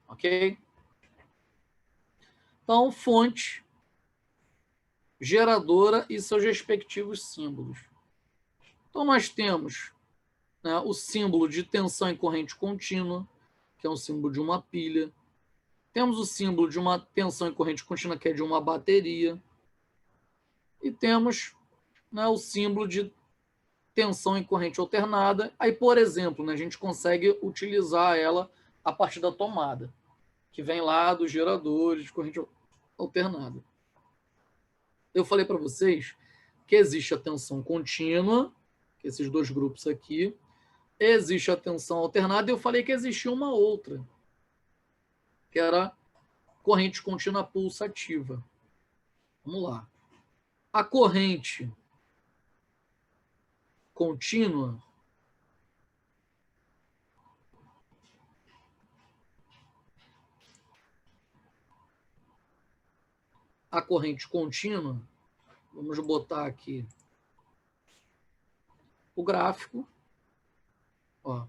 Ok? Então, fonte, geradora e seus respectivos símbolos. Então, nós temos, né, o símbolo de tensão em corrente contínua, que é um símbolo de uma pilha. Temos o símbolo de uma tensão em corrente contínua, que é de uma bateria. E temos, né, o símbolo de tensão em corrente alternada. Aí, por exemplo, né, a gente consegue utilizar ela a partir da tomada, que vem lá dos geradores de corrente alternada. Eu falei para vocês que existe a tensão contínua, que esses dois grupos aqui, existe a tensão alternada, e eu falei que existia uma outra, que era corrente contínua pulsativa. Vamos lá. A corrente contínua vamos botar aqui o gráfico, ó.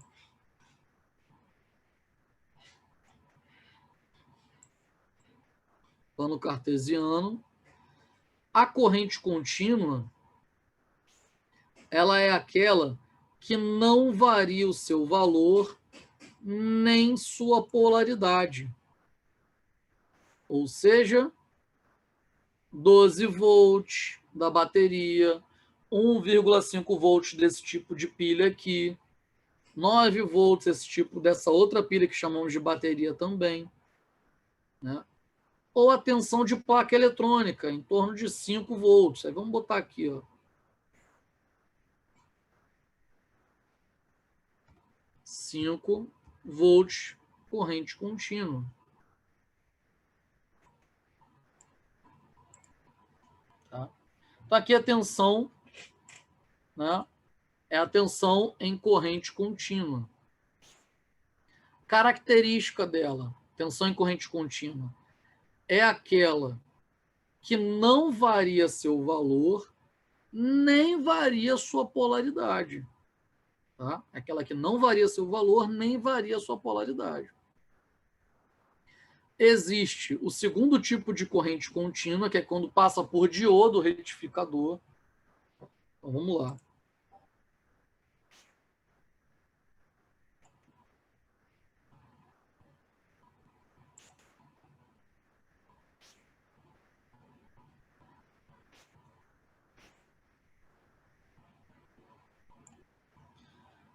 Plano cartesiano. A corrente contínua, ela é aquela que não varia o seu valor nem sua polaridade. Ou seja, 12 volts da bateria, 1,5 volts desse tipo de pilha aqui, 9 volts esse tipo dessa outra pilha que chamamos de bateria também, né? Ou a tensão de placa eletrônica, em torno de 5 volts. Aí vamos botar aqui, ó. 5 volts, corrente contínua. Tá? Então, aqui a tensão, né, é a tensão em corrente contínua. Característica dela, tensão em corrente contínua, é aquela que não varia seu valor, nem varia sua polaridade. Tá? Aquela que não varia seu valor, nem varia sua polaridade. Existe o segundo tipo de corrente contínua, que é quando passa por diodo retificador. Então, vamos lá.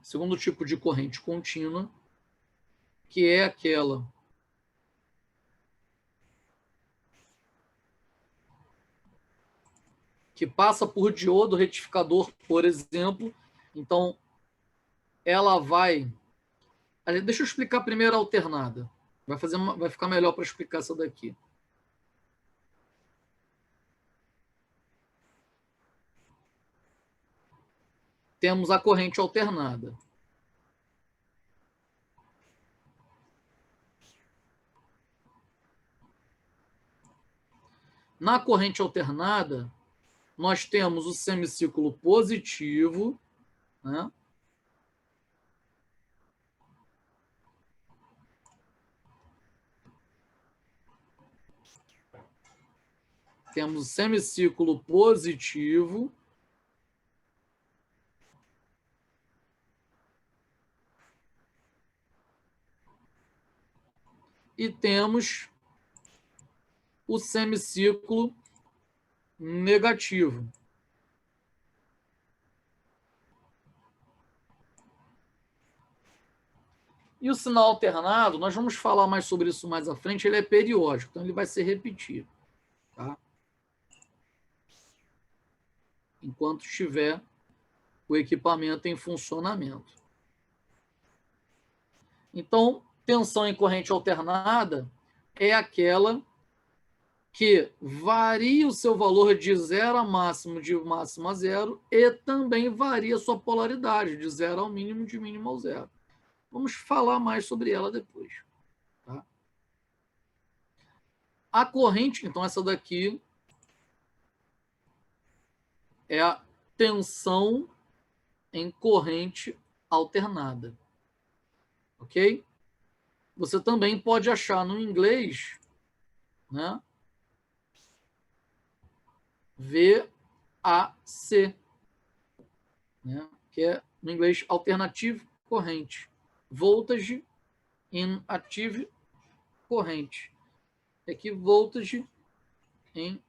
Segundo tipo de corrente contínua, que é aquela que passa por diodo retificador, por exemplo. Então, ela vai... Deixa eu explicar primeiro a alternada. Vai ficar melhor para explicar essa daqui. Temos a corrente alternada. Na corrente alternada, nós temos o semicírculo positivo, né? Temos o semicírculo positivo e temos o semicírculo negativo. E o sinal alternado, nós vamos falar mais sobre isso mais à frente, ele é periódico, então ele vai se repetir, tá? Enquanto estiver o equipamento em funcionamento. Então, tensão em corrente alternada é aquela que varia o seu valor de zero a máximo, de máximo a zero, e também varia a sua polaridade, de zero ao mínimo, de mínimo ao zero. Vamos falar mais sobre ela depois. Tá? A corrente, então, essa daqui é a tensão em corrente alternada. Ok? você também pode achar no inglês, né, VAC, né, que é no inglês Alternative Corrente. Voltage in Active Corrente. Aqui, voltage em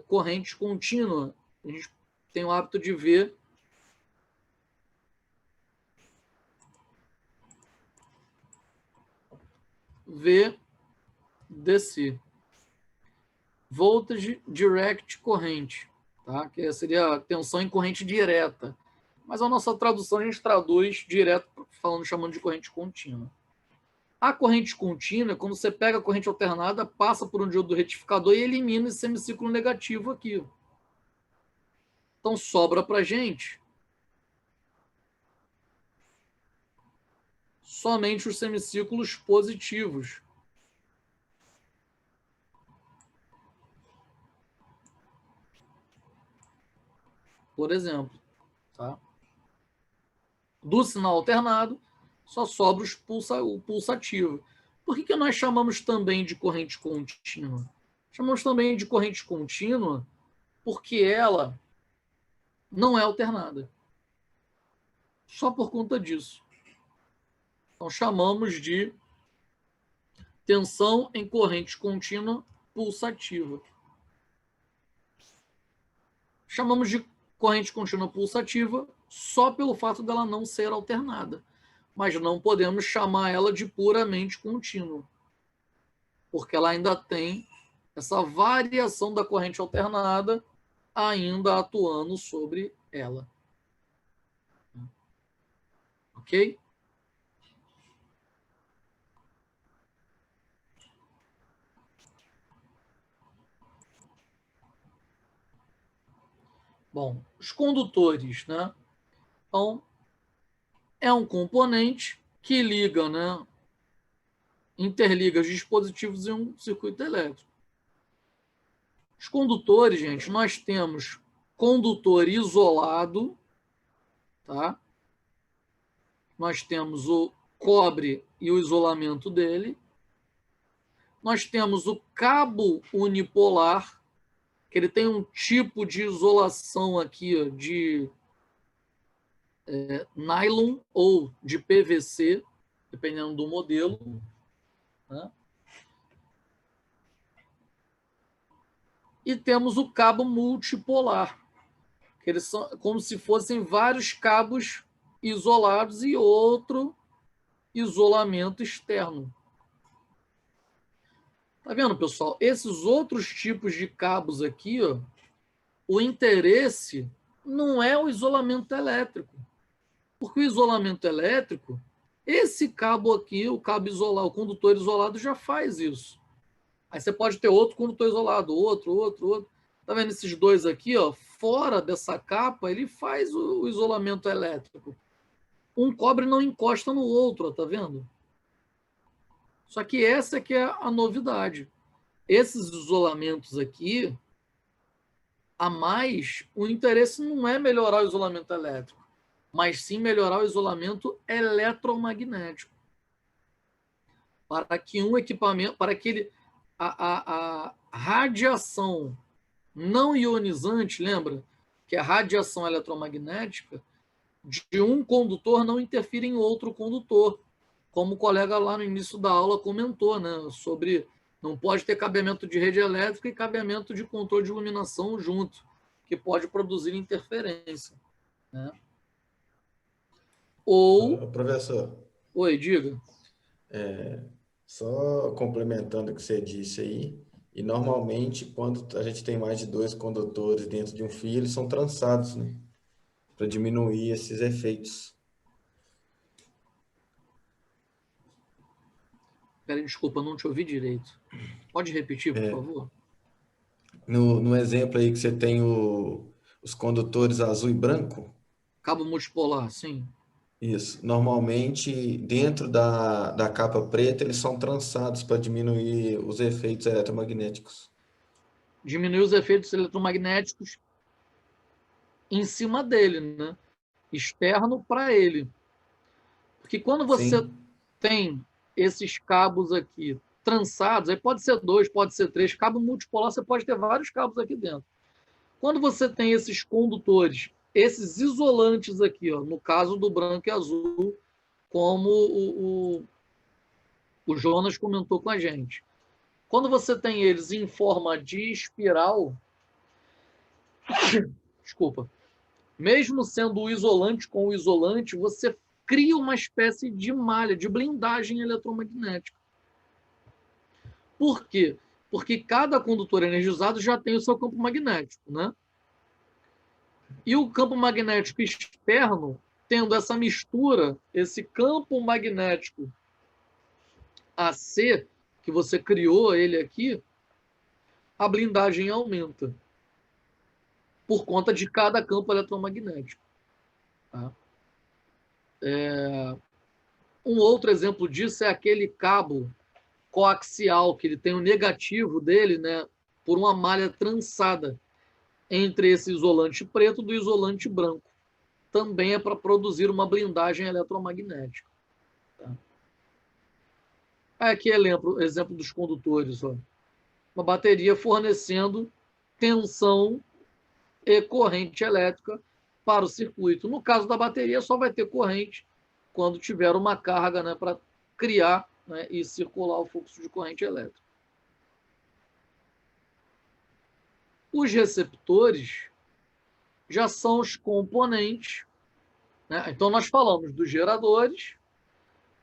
corrente contínua. A gente tem o hábito de ver VDC. Voltage Direct Corrente, tá? Que seria a tensão em corrente direta. Mas a nossa tradução a gente traduz direto, chamando de corrente contínua. A corrente contínua é quando você pega a corrente alternada, passa por um diodo retificador e elimina esse semiciclo negativo aqui. Então sobra para a gente somente os semiciclos positivos. Por exemplo, tá? Do sinal alternado, só sobra o pulsativo. Por que nós chamamos também de corrente contínua? Chamamos também de corrente contínua porque ela não é alternada. Só por conta disso. Então, chamamos de tensão em corrente contínua pulsativa. Chamamos de corrente contínua pulsativa só pelo fato dela não ser alternada. Mas não podemos chamar ela de puramente contínua, porque ela ainda tem essa variação da corrente alternada ainda atuando sobre ela. Ok? Bom, os condutores, né? Então, é um componente que liga, né? Interliga os dispositivos em um circuito elétrico. Os condutores, gente, nós temos condutor isolado, tá? Nós temos o cobre e o isolamento dele. Nós temos o cabo unipolar, que ele tem um tipo de isolação aqui, ó, de nylon ou de PVC, dependendo do modelo, né? E temos o cabo multipolar, que eles são como se fossem vários cabos isolados e outro isolamento externo. Tá vendo, pessoal? Esses outros tipos de cabos aqui, ó, o interesse não é o isolamento elétrico. Porque o isolamento elétrico, esse cabo aqui, o cabo isolado, o condutor isolado já faz isso. Aí você pode ter outro condutor isolado, outro. Tá vendo esses dois aqui, ó? Fora dessa capa, ele faz o isolamento elétrico. Um cobre não encosta no outro, ó, tá vendo? Só que essa que é a novidade. Esses isolamentos aqui, a mais, o interesse não é melhorar o isolamento elétrico, mas sim melhorar o isolamento eletromagnético. Para que um equipamento, para que a radiação não ionizante, lembra? Que a radiação eletromagnética de um condutor não interfira em outro condutor. Como o colega lá no início da aula comentou, né? Sobre não pode ter cabeamento de rede elétrica e cabeamento de controle de iluminação junto, que pode produzir interferência, né? Ou... Professor, Oi, diga. só complementando o que você disse aí, e normalmente quando a gente tem mais de dois condutores dentro de um fio, eles são trançados, né? Para diminuir esses efeitos. Peraí, desculpa, não te ouvi direito. Pode repetir, por favor? No exemplo aí que você tem os condutores azul e branco, Cabo multipolar, sim. isso. Normalmente, dentro da capa preta, eles são trançados para diminuir os efeitos eletromagnéticos. Diminuir os efeitos eletromagnéticos em cima dele, né? Externo para ele. Porque quando você Sim, tem esses cabos aqui trançados, aí pode ser 2, pode ser 3, cabo multipolar, você pode ter vários cabos aqui dentro. Quando você tem esses condutores, esses isolantes aqui, ó, no caso do branco e azul, como o Jonas comentou com a gente. Quando você tem eles em forma de espiral, desculpa, mesmo sendo o isolante com o isolante, você cria uma espécie de malha, de blindagem eletromagnética. Por quê? Porque cada condutor energizado já tem o seu campo magnético, né? E o campo magnético externo, tendo essa mistura, esse campo magnético AC, que você criou ele aqui, a blindagem aumenta por conta de cada campo eletromagnético. Tá? Um outro exemplo disso é aquele cabo coaxial, que ele tem o negativo dele, né, por uma malha trançada entre esse isolante preto do isolante branco. Também é para produzir uma blindagem eletromagnética. Tá? Aqui é exemplo dos condutores. Ó. Uma bateria fornecendo tensão e corrente elétrica para o circuito. No caso da bateria, só vai ter corrente quando tiver uma carga, né, para criar, né, e circular o fluxo de corrente elétrica. Os receptores já são os componentes, né? Então, nós falamos dos geradores,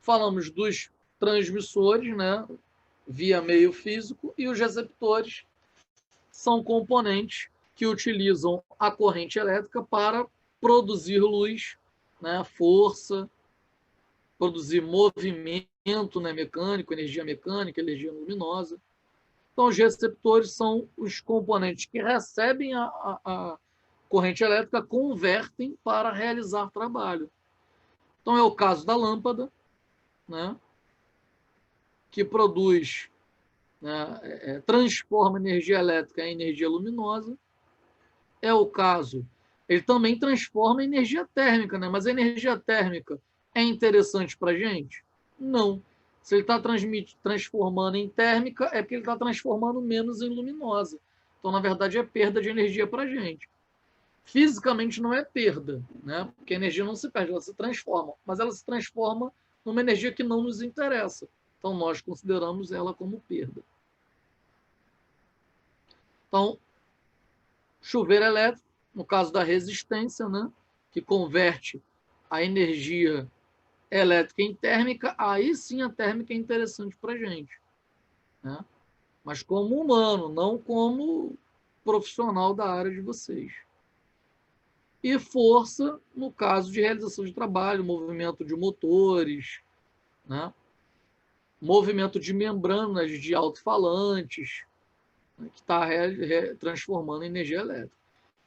falamos dos transmissores, né, via meio físico, e os receptores são componentes que utilizam a corrente elétrica para produzir luz, né, força, produzir movimento, né, mecânico, energia luminosa. Então, os receptores são os componentes que recebem a corrente elétrica, convertem para realizar trabalho. Então, é o caso da lâmpada, né, que produz, né, transforma energia elétrica em energia luminosa. É o caso, ele também transforma em energia térmica, né? Mas a energia térmica é interessante para a gente? Não. Se ele está transformando em térmica, é porque ele está transformando menos em luminosa. Então, na verdade, é perda de energia para a gente. Fisicamente não é perda, né? Porque a energia não se perde, ela se transforma. Mas ela se transforma numa energia que não nos interessa. Então, nós consideramos ela como perda. Então, chuveiro elétrico, no caso da resistência, né, que converte a energia elétrica em térmica, aí sim a térmica é interessante para a gente. Né? Mas como humano, não como profissional da área de vocês. E força, no caso de realização de trabalho, movimento de motores, né? Movimento de membranas de alto-falantes, né, que está transformando em energia elétrica.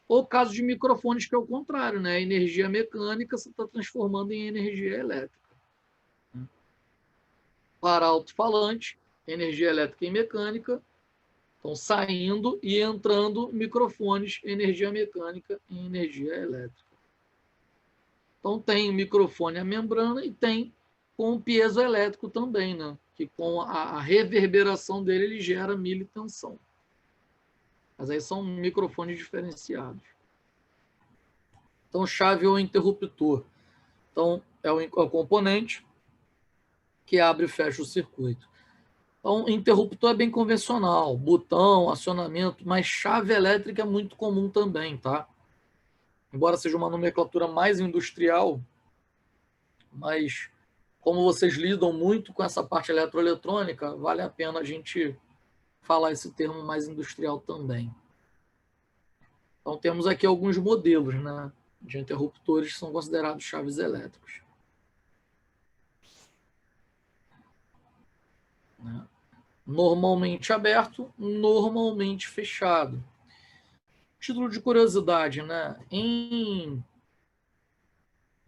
Ou caso de microfones, que é o contrário, né? A energia mecânica você está transformando em energia elétrica. Para alto-falante, energia elétrica e mecânica, estão saindo e entrando microfones, energia mecânica e energia elétrica. Então tem microfone a membrana e tem com piezoelétrico também, né? Que com a reverberação dele ele gera militensão. Mas aí são microfones diferenciados. Então, chave ou interruptor. Então, é o componente que abre e fecha o circuito. Então, interruptor é bem convencional, botão, acionamento, mas chave elétrica é muito comum também, tá? Embora seja uma nomenclatura mais industrial, mas como vocês lidam muito com essa parte eletroeletrônica, vale a pena a gente falar esse termo mais industrial também. Então, temos aqui alguns modelos, né, de interruptores que são considerados chaves elétricos. Né? Normalmente aberto, normalmente fechado. Título de curiosidade, né? Em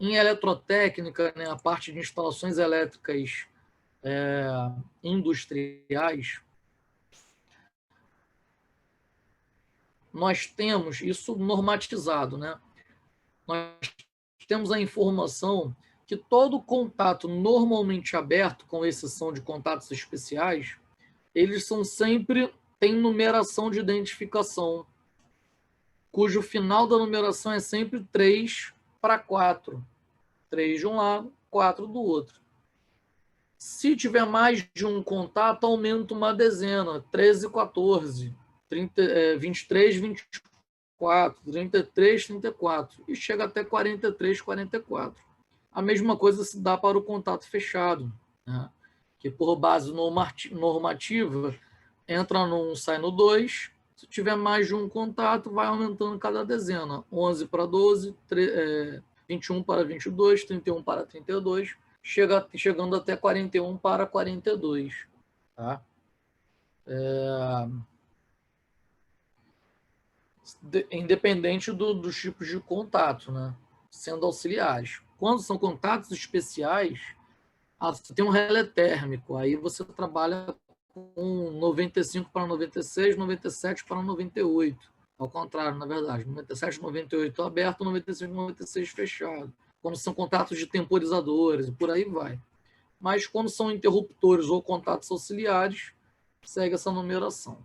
eletrotécnica, né, a parte de instalações elétricas industriais, nós temos isso normatizado, né? Nós temos a informação que todo contato normalmente aberto, com exceção de contatos especiais, eles são sempre, têm numeração de identificação, cujo final da numeração é sempre 3 para 4. 3 de um lado, 4 do outro. Se tiver mais de um contato, aumenta uma dezena, 13, 14, 23, 24, 33, 34, e chega até 43, 44. A mesma coisa se dá para o contato fechado, né? Que por base normativa entra no 1, sai no 2. Se tiver mais de um contato, vai aumentando cada dezena. 11 para 12, 21 para 22, 31 para 32, chegando até 41 para 42. Tá? Independente dos tipos de contato, né? Sendo auxiliares. Quando são contatos especiais, você tem um relé térmico, aí você trabalha com 95 para 96, 97 para 98. Ao contrário, na verdade, 97, 98 aberto, 95, 96 fechado. Quando são contatos de temporizadores e por aí vai. Mas quando são interruptores ou contatos auxiliares, segue essa numeração.